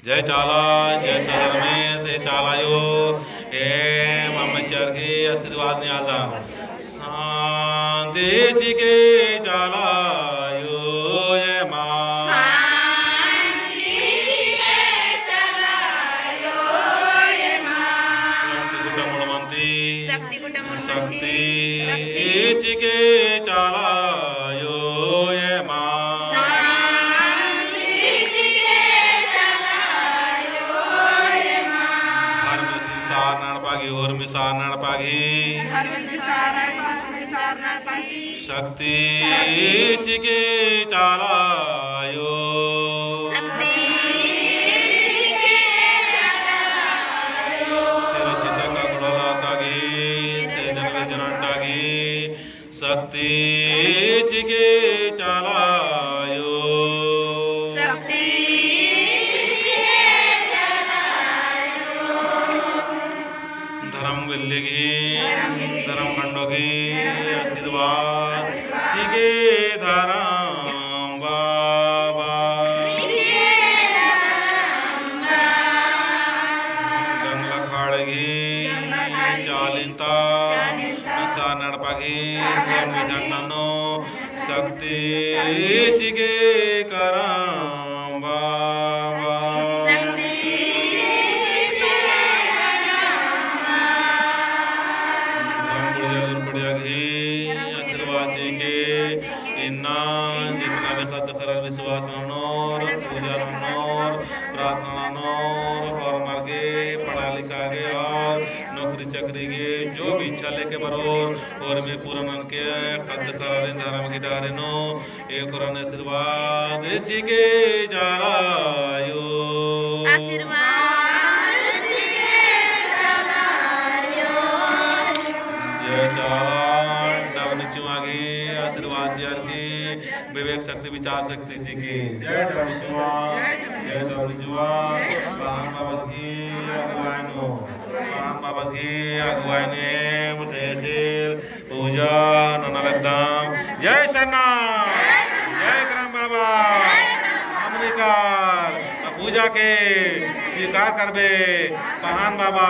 जय चाला जय रमेश हे चालायो एम अम्मचर के आशीर्वाद ने आजा शांति के चालायो ये मां शक्ति के चालायो ये मां और मिसार नड़ पागी शक्ति चिके चालायो चिता का गुड़ा तागी से जन जनटागी शक्ति चिके चालायो धर्म खंडों की आशीर्वाद सीखे धर्म बाबा गंगला खाड़गी चालिंता सा नड़पागी जन्नो शक्ति सीखे करम बाबा जितना भी खत कर विश्वास पूजा प्रार्थना और मार्गे पढ़ा लिखा के और नौकरी चाकरी के जो भी इच्छा लेके बरो और भी पूरा के खत कर धर्म की डारे नो एक कुरान आशीर्वाद इसी के जायो आशीर्वाद विवेक शक्ति विचार शक्ति जी की जय बाबा की अगुवाई ने पूजा ननलकदाम जय सन्ना जय करम बाबा हमने का पूजा के स्वीकार करबे पहान बाबा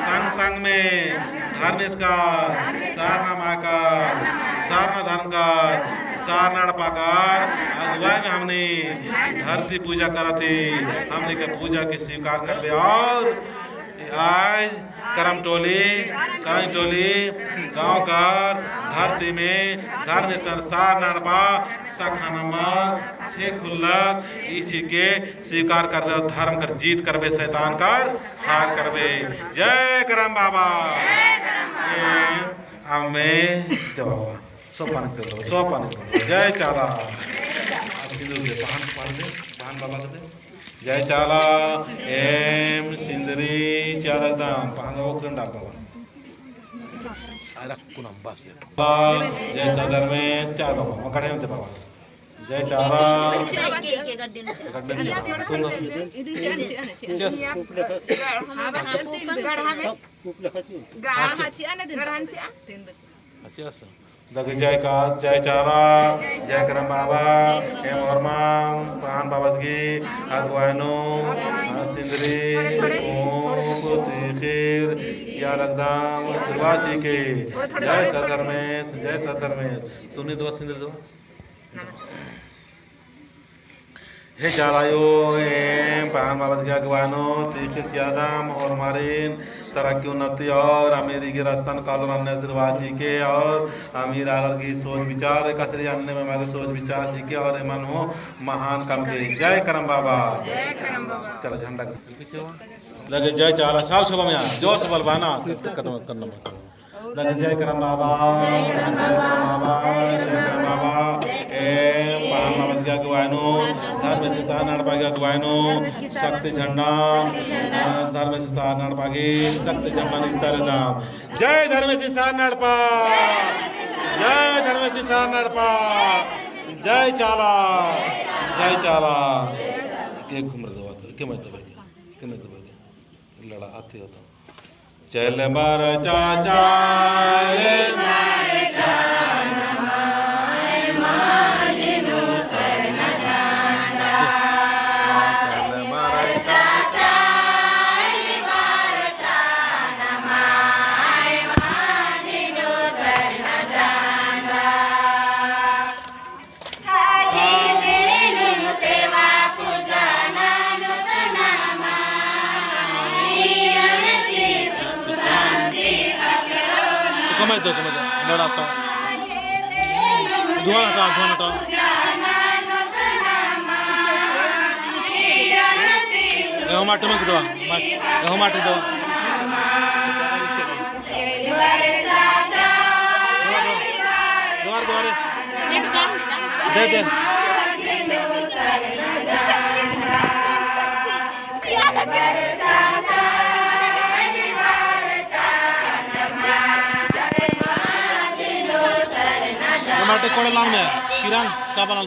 संग संग में धर्म इसका सारना माँ का सारना धर्म का सारनाड़ पाकर अगुवाई में हमने धरती पूजा करा थी हमने का पूजा की स्वीकार कर लिया और आज करम टोली गांव का धरती में धर्म संसार नाड़पा शाखा नंबर 6 खुल्लक इसी के स्वीकार कर धर्म कर जीत करबे शैतान कर हार करबे जय करम बाबा हमें जवाब सोपान जय चाला बहन बाबा जय चाला एम सिंदरी या लगदाम पांगा वो करन डाल बाबा कुनम बस जय सदर में चार बाबा मकड़े में बाबा जय चारा जय का जय चारा जय करम बाबा हेम हरमाम पान बाबासगी अगवानो सिंदरी ओम खीर या लगदाम सुरवासी के जय सदर में तूने दो सिंदरी दो हे चालायो एम पान बाबासगी अगवानो तीखिर सियादाम और मारिन तरक्की उन्नति और अमीरी की रास्तान कालों अन्य सिरवाची के और अमीर आलर की सोच विचार कसरी अन्य में हमारे सोच विचार सीखे और मन हो महान कम के जय करम बाबा चलो झंडा लगे जय चाला साल सुबह में जोर से बलवाना करना लगे जय करम बाबा एम पान बाबा की अगवानो धर्म से सार नड़पागी अगवानो शक्ति झंडा धर्म से सार नड़पागी शक्ति झंडा निस्तार दाम जय धर्म से सार नड़पा जय चाला के घुमर दो के मैं लड़ा आते होता चल मार चाचा कमाई दो लड़ाता धुआं हटा माटे में दो माटे दो दे टमाटे कोड़े लाने किरान साबन